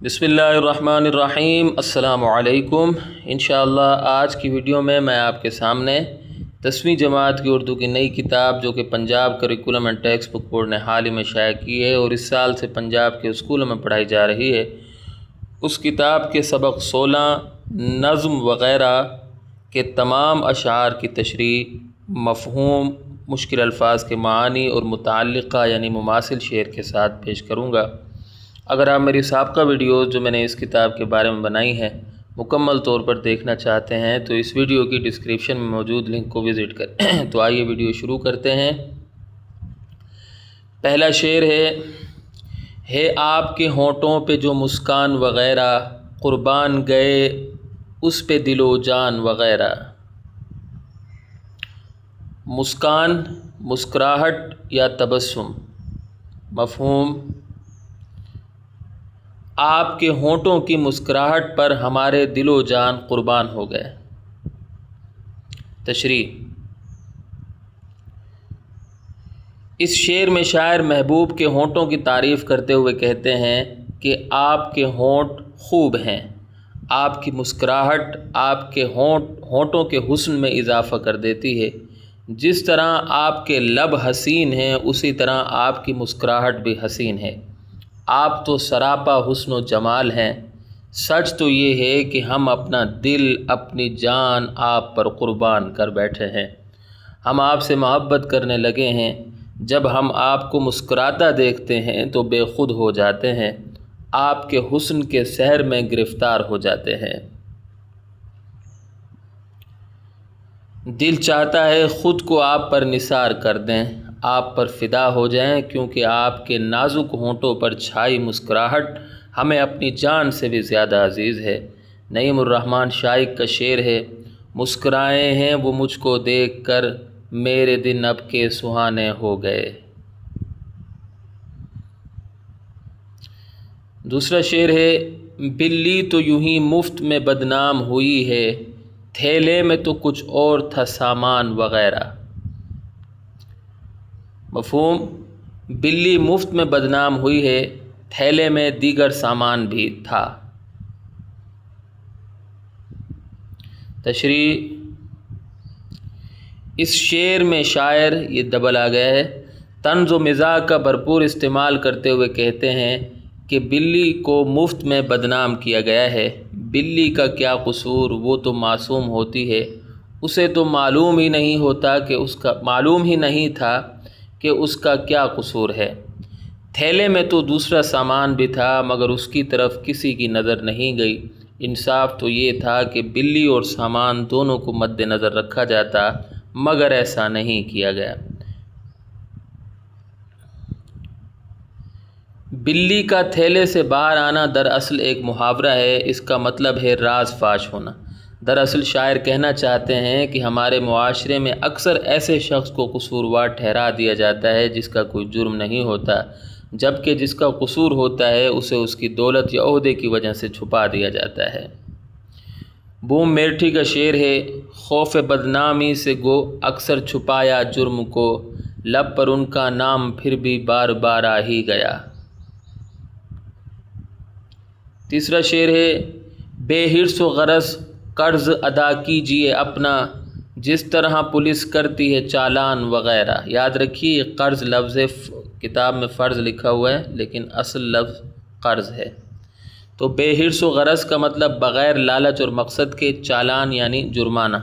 بسم اللہ الرحمن الرحیم۔ السلام علیکم۔ انشاءاللہ آج کی ویڈیو میں آپ کے سامنے 10ویں جماعت کی اردو کی نئی کتاب جو کہ Punjab curriculum and text book board نے حال ہی میں شائع کی ہے اور اس سال سے پنجاب کے اسکولوں میں پڑھائی جا رہی ہے، اس کتاب کے سبق 16 نظم وغیرہ کے تمام اشعار کی تشریح، مفہوم، مشکل الفاظ کے معانی اور متعلقہ یعنی مماثل شعر کے ساتھ پیش کروں گا۔ اگر آپ میری سابقہ ویڈیوز جو میں نے اس کتاب کے بارے میں بنائی ہیں مکمل طور پر دیکھنا چاہتے ہیں تو اس ویڈیو کی ڈسکرپشن میں موجود لنک کو وزٹ کریں۔ تو آئیے ویڈیو شروع کرتے ہیں۔ پہلا شعر ہے آپ کے ہونٹوں پہ جو مسکان وغیرہ، قربان گئے اس پہ دل و جان وغیرہ۔ مسکان، مسکراہٹ یا تبسم۔ مفہوم: آپ کے ہونٹوں کی مسکراہٹ پر ہمارے دل و جان قربان ہو گئے۔ تشریح: اس شعر میں شاعر محبوب کے ہونٹوں کی تعریف کرتے ہوئے کہتے ہیں کہ آپ کے ہونٹ خوب ہیں، آپ کی مسکراہٹ آپ کے ہونٹوں کے حسن میں اضافہ کر دیتی ہے۔ جس طرح آپ کے لب حسین ہیں اسی طرح آپ کی مسکراہٹ بھی حسین ہے۔ آپ تو سراپا حسن و جمال ہیں۔ سچ تو یہ ہے کہ ہم اپنا دل، اپنی جان آپ پر قربان کر بیٹھے ہیں۔ ہم آپ سے محبت کرنے لگے ہیں۔ جب ہم آپ کو مسکراتا دیکھتے ہیں تو بے خود ہو جاتے ہیں، آپ کے حسن کے سحر میں گرفتار ہو جاتے ہیں۔ دل چاہتا ہے خود کو آپ پر نثار کر دیں، آپ پر فدا ہو جائیں، کیونکہ آپ کے نازک ہونٹوں پر چھائی مسکراہٹ ہمیں اپنی جان سے بھی زیادہ عزیز ہے۔ نعیم الرحمن شائق کا شعر ہے: مسکرائے ہیں وہ مجھ کو دیکھ کر، میرے دن اب کے سہانے ہو گئے۔ دوسرا شعر ہے: بلی تو یوں ہی مفت میں بدنام ہوئی ہے، تھیلے میں تو کچھ اور تھا سامان وغیرہ۔ مفہوم: بلی مفت میں بدنام ہوئی ہے، تھیلے میں دیگر سامان بھی تھا۔ تشریح: اس شعر میں شاعر، یہ ڈبل آ گیا ہے، طنز و مزاح کا بھرپور استعمال کرتے ہوئے کہتے ہیں کہ بلی کو مفت میں بدنام کیا گیا ہے۔ بلی کا کیا قصور، وہ تو معصوم ہوتی ہے، اسے تو معلوم ہی نہیں تھا کہ اس کا کیا قصور ہے۔ تھیلے میں تو دوسرا سامان بھی تھا مگر اس کی طرف کسی کی نظر نہیں گئی۔ انصاف تو یہ تھا کہ بلی اور سامان دونوں کو مد نظر رکھا جاتا، مگر ایسا نہیں کیا گیا۔ بلی کا تھیلے سے باہر آنا دراصل ایک محاورہ ہے، اس کا مطلب ہے راز فاش ہونا۔ دراصل شاعر کہنا چاہتے ہیں کہ ہمارے معاشرے میں اکثر ایسے شخص کو قصوروار ٹھہرا دیا جاتا ہے جس کا کوئی جرم نہیں ہوتا، جبکہ جس کا قصور ہوتا ہے اسے اس کی دولت یا عہدے کی وجہ سے چھپا دیا جاتا ہے۔ بوم میرٹھی کا شعر ہے: خوف بدنامی سے گو اکثر چھپایا جرم کو، لب پر ان کا نام پھر بھی بار بار آ ہی گیا۔ تیسرا شعر ہے: بے حرص و غرض قرض ادا کیجئے اپنا، جس طرح پولیس کرتی ہے چالان وغیرہ۔ یاد رکھیے یہ قرض لفظ ہے، کتاب میں فرض لکھا ہوا ہے لیکن اصل لفظ قرض ہے۔ تو بے حرص و غرض کا مطلب بغیر لالچ اور مقصد کے، چالان یعنی جرمانہ۔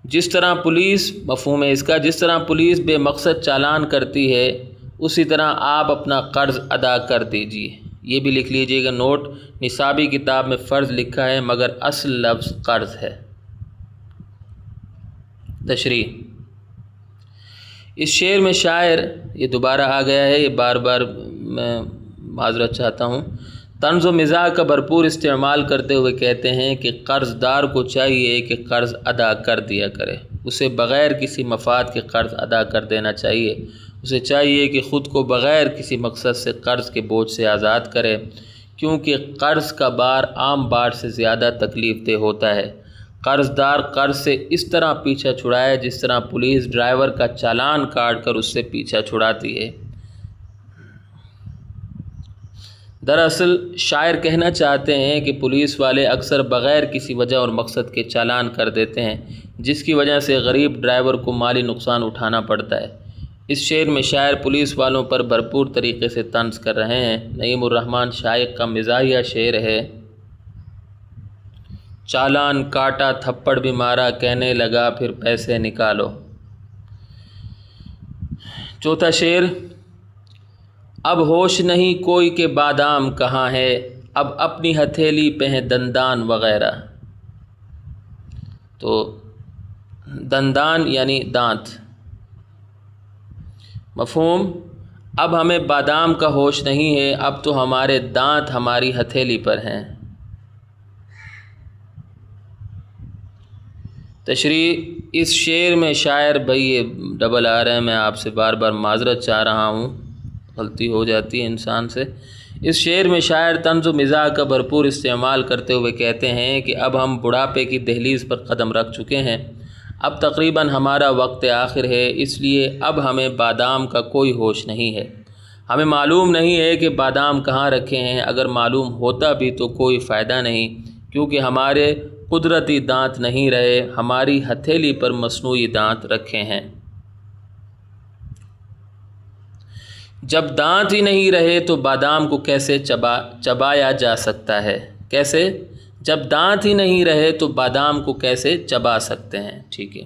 جس طرح پولیس، مفہوم ہے اس کا، جس طرح پولیس بے مقصد چالان کرتی ہے اسی طرح آپ اپنا قرض ادا کر دیجیے۔ یہ بھی لکھ لیجئے گا نوٹ، نصابی کتاب میں فرض لکھا ہے مگر اصل لفظ قرض ہے۔ تشریح: اس شعر میں شاعر، یہ دوبارہ آ گیا ہے، یہ بار بار میں معذرت چاہتا ہوں، طنز و مزاح کا بھرپور استعمال کرتے ہوئے کہتے ہیں کہ قرض دار کو چاہیے کہ قرض ادا کر دیا کرے، اسے بغیر کسی مفاد کے قرض ادا کر دینا چاہیے، اسے چاہیے کہ خود کو بغیر کسی مقصد سے قرض کے بوجھ سے آزاد کرے، کیونکہ قرض کا بار عام بار سے زیادہ تکلیف دہ ہوتا ہے۔ قرض دار قرض سے اس طرح پیچھا چھڑائے جس طرح پولیس ڈرائیور کا چالان کاٹ کر اس سے پیچھا چھڑاتی ہے۔ دراصل شاعر کہنا چاہتے ہیں کہ پولیس والے اکثر بغیر کسی وجہ اور مقصد کے چالان کر دیتے ہیں، جس کی وجہ سے غریب ڈرائیور کو مالی نقصان اٹھانا پڑتا ہے۔ اس شعر میں شاعر پولیس والوں پر بھرپور طریقے سے طنز کر رہے ہیں۔ نعیم الرحمن شائق کا مزاحیہ شعر ہے۔ چالان کاٹا تھپڑ بھی مارا، کہنے لگا پھر پیسے نکالو۔ چوتھا شعر، اب ہوش نہیں کوئی کہ بادام کہاں ہے، اب اپنی ہتھیلی پہ ہیں دندان وغیرہ۔ تو دندان یعنی دانت، مفہوم، اب ہمیں بادام کا ہوش نہیں ہے، اب تو ہمارے دانت ہماری ہتھیلی پر ہیں۔ تشریح، اس شعر میں شاعر، بھائی یہ ڈبل آ رہا ہے، میں آپ سے بار بار معذرت چاہ رہا ہوں، غلطی ہو جاتی ہے انسان سے۔ اس شعر میں شاعر طنز و مزاح کا بھرپور استعمال کرتے ہوئے کہتے ہیں کہ اب ہم بڑھاپے کی دہلیز پر قدم رکھ چکے ہیں، اب تقریباً ہمارا وقت آخر ہے، اس لیے اب ہمیں بادام کا کوئی ہوش نہیں ہے۔ ہمیں معلوم نہیں ہے کہ بادام کہاں رکھے ہیں، اگر معلوم ہوتا بھی تو کوئی فائدہ نہیں، کیونکہ ہمارے قدرتی دانت نہیں رہے، ہماری ہتھیلی پر مصنوعی دانت رکھے ہیں۔ جب دانت ہی نہیں رہے تو بادام کو کیسے چبایا جا سکتا ہے؟ کیسے؟ جب دانت ہی نہیں رہے تو بادام کو کیسے چبا سکتے ہیں؟ ٹھیک ہے۔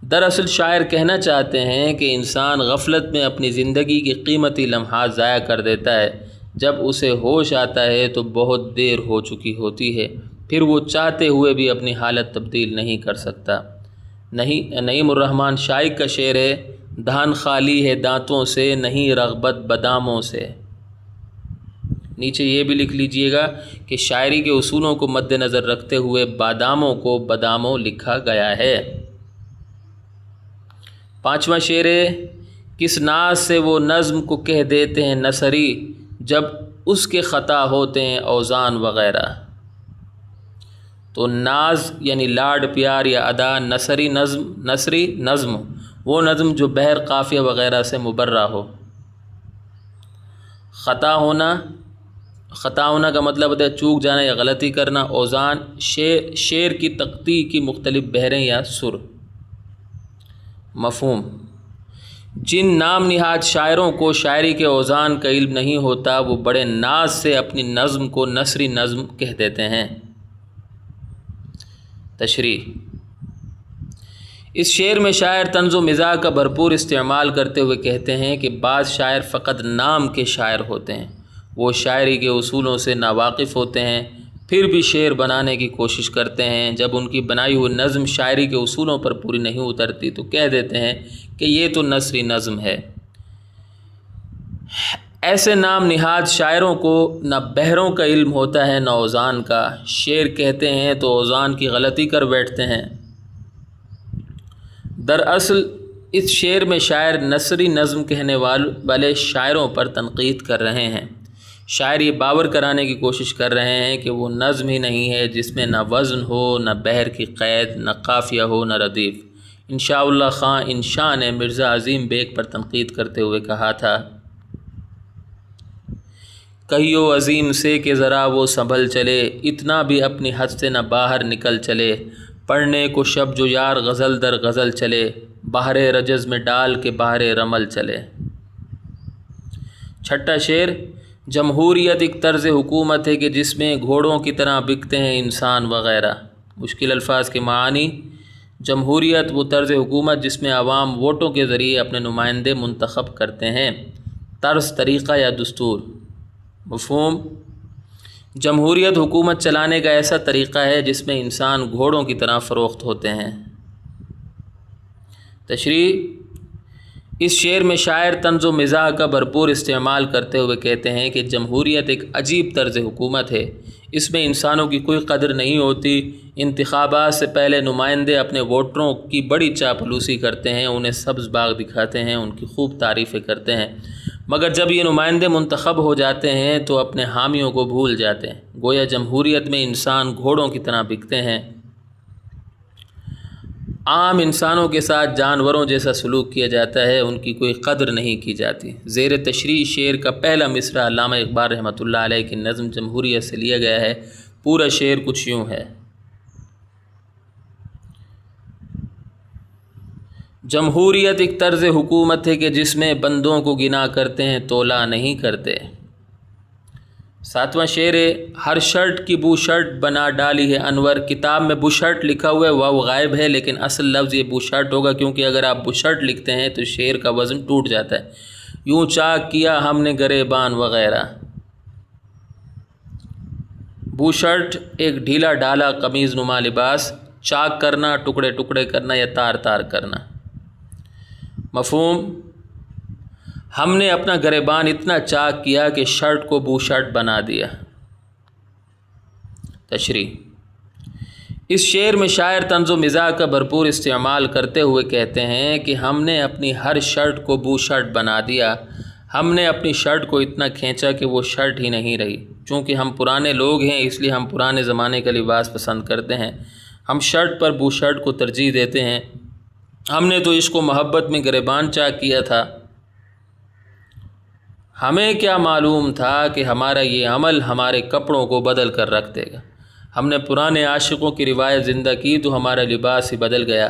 دراصل شاعر کہنا چاہتے ہیں کہ انسان غفلت میں اپنی زندگی کی قیمتی لمحات ضائع کر دیتا ہے، جب اسے ہوش آتا ہے تو بہت دیر ہو چکی ہوتی ہے، پھر وہ چاہتے ہوئے بھی اپنی حالت تبدیل نہیں کر سکتا۔ نعیم الرحمن شائق کا شعر ہے، دہن خالی ہے دانتوں سے، نہیں رغبت باداموں سے۔ نیچے یہ بھی لکھ لیجئے گا کہ شاعری کے اصولوں کو مد نظر رکھتے ہوئے باداموں کو باداموں لکھا گیا ہے۔ پانچواں شعر ہے، کس ناز سے وہ نظم کو کہہ دیتے ہیں نثری، جب اس کے خطا ہوتے ہیں اوزان وغیرہ۔ تو ناز یعنی لاڈ پیار یا ادا، نثری نظم وہ نظم جو بہر قافیہ وغیرہ سے مبرہ ہو۔ خطا ہونا کا مطلب ہوتا ہے چوک جانا یا غلطی کرنا۔ اوزان شعر کی تقطیع کی مختلف بحریں یا سر۔ مفہوم، جن نام نہاد شاعروں کو شاعری کے اوزان کا علم نہیں ہوتا، وہ بڑے ناز سے اپنی نظم کو نثری نظم کہہ دیتے ہیں۔ تشریح، اس شعر میں شاعر طنز و مزاح کا بھرپور استعمال کرتے ہوئے کہتے ہیں کہ بعض شاعر فقط نام کے شاعر ہوتے ہیں، وہ شاعری کے اصولوں سے ناواقف ہوتے ہیں، پھر بھی شعر بنانے کی کوشش کرتے ہیں، جب ان کی بنائی ہوئی نظم شاعری کے اصولوں پر پوری نہیں اترتی تو کہہ دیتے ہیں کہ یہ تو نثری نظم ہے۔ ایسے نام نہاد شاعروں کو نہ بحروں کا علم ہوتا ہے نہ اوزان کا، شعر کہتے ہیں تو اوزان کی غلطی کر بیٹھتے ہیں۔ دراصل اس شعر میں شاعر نثری نظم کہنے والے شاعروں پر تنقید کر رہے ہیں۔ شاعر یہ باور کرانے کی کوشش کر رہے ہیں کہ وہ نظم ہی نہیں ہے جس میں نہ وزن ہو، نہ بحر کی قید، نہ قافیہ ہو، نہ ردیف۔ انشاءاللہ خان انشاء نے مرزا عظیم بیگ پر تنقید کرتے ہوئے کہا تھا، کہیو عظیم سے کہ ذرا وہ سنبھل چلے، اتنا بھی اپنی حد سے نہ باہر نکل چلے، پڑھنے کو شب جو یار غزل در غزل چلے، بحر رجز میں ڈال کے بحر رمل چلے۔ چھٹا شعر، جمہوریت ایک طرز حکومت ہے کہ جس میں گھوڑوں کی طرح بکتے ہیں انسان وغیرہ۔ مشکل الفاظ کے معنی، جمہوریت وہ طرز حکومت جس میں عوام ووٹوں کے ذریعے اپنے نمائندے منتخب کرتے ہیں، طرز، طریقہ یا دستور۔ مفہوم، جمہوریت حکومت چلانے کا ایسا طریقہ ہے جس میں انسان گھوڑوں کی طرح فروخت ہوتے ہیں۔ تشریح، اس شعر میں شاعر طنز و مزاح کا بھرپور استعمال کرتے ہوئے کہتے ہیں کہ جمہوریت ایک عجیب طرز حکومت ہے، اس میں انسانوں کی کوئی قدر نہیں ہوتی، انتخابات سے پہلے نمائندے اپنے ووٹروں کی بڑی چاپلوسی کرتے ہیں، انہیں سبز باغ دکھاتے ہیں، ان کی خوب تعریفیں کرتے ہیں، مگر جب یہ نمائندے منتخب ہو جاتے ہیں تو اپنے حامیوں کو بھول جاتے ہیں، گویا جمہوریت میں انسان گھوڑوں کی طرح بکتے ہیں۔ عام انسانوں کے ساتھ جانوروں جیسا سلوک کیا جاتا ہے، ان کی کوئی قدر نہیں کی جاتی۔ زیر تشریح شعر کا پہلا مصرع علامہ اقبال رحمۃ اللہ علیہ کی نظم جمہوریت سے لیا گیا ہے۔ پورا شعر کچھ یوں ہے: جمہوریت ایک طرز حکومت ہے کہ جس میں بندوں کو گنا کرتے ہیں تولا نہیں کرتے۔ ساتواں شعر ہے: ہر شرٹ کی بو شرٹ بنا ڈالی ہے انور۔ کتاب میں بو شرٹ لکھا ہوا ہے، واو غائب ہے، لیکن اصل لفظ یہ بو شرٹ ہوگا، کیونکہ اگر آپ بو شرٹ لکھتے ہیں تو شعر کا وزن ٹوٹ جاتا ہے۔ یوں چاک کیا ہم نے گریبان وغیرہ۔ بو شرٹ ایک ڈھیلا ڈالا قمیض نما لباس، چاک کرنا ٹکڑے ٹکڑے کرنا یا تار تار کرنا۔ مفہوم: ہم نے اپنا گریبان اتنا چاک کیا کہ شرٹ کو بو شرٹ بنا دیا۔ تشریح: اس شعر میں شاعر طنز و مزاح کا بھرپور استعمال کرتے ہوئے کہتے ہیں کہ ہم نے اپنی ہر شرٹ کو بو شرٹ بنا دیا۔ ہم نے اپنی شرٹ کو اتنا کھینچا کہ وہ شرٹ ہی نہیں رہی۔ چونکہ ہم پرانے لوگ ہیں اس لیے ہم پرانے زمانے کا لباس پسند کرتے ہیں۔ ہم شرٹ پر بو شرٹ کو ترجیح دیتے ہیں۔ ہم نے تو عشق و محبت میں گریبان چاک کیا تھا۔ ہمیں کیا معلوم تھا کہ ہمارا یہ عمل ہمارے کپڑوں کو بدل کر رکھ دے گا۔ ہم نے پرانے عاشقوں کی روایت زندہ کی تو ہمارا لباس ہی بدل گیا۔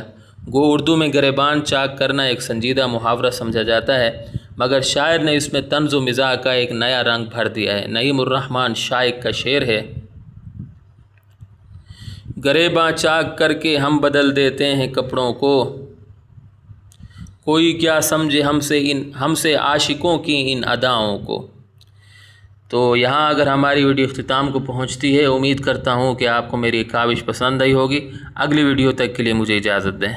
گو اردو میں گریبان چاک کرنا ایک سنجیدہ محاورہ سمجھا جاتا ہے، مگر شاعر نے اس میں طنز و مزاح کا ایک نیا رنگ بھر دیا ہے۔ نعیم الرحمن شائق کا شعر ہے: گریباں چاک کر کے ہم بدل دیتے ہیں کپڑوں کو، کوئی کیا سمجھے ہم سے عاشقوں کی ان اداؤں کو۔ تو یہاں اگر ہماری ویڈیو اختتام کو پہنچتی ہے، امید کرتا ہوں کہ آپ کو میری کاوش پسند آئی ہوگی۔ اگلی ویڈیو تک کے لیے مجھے اجازت دیں۔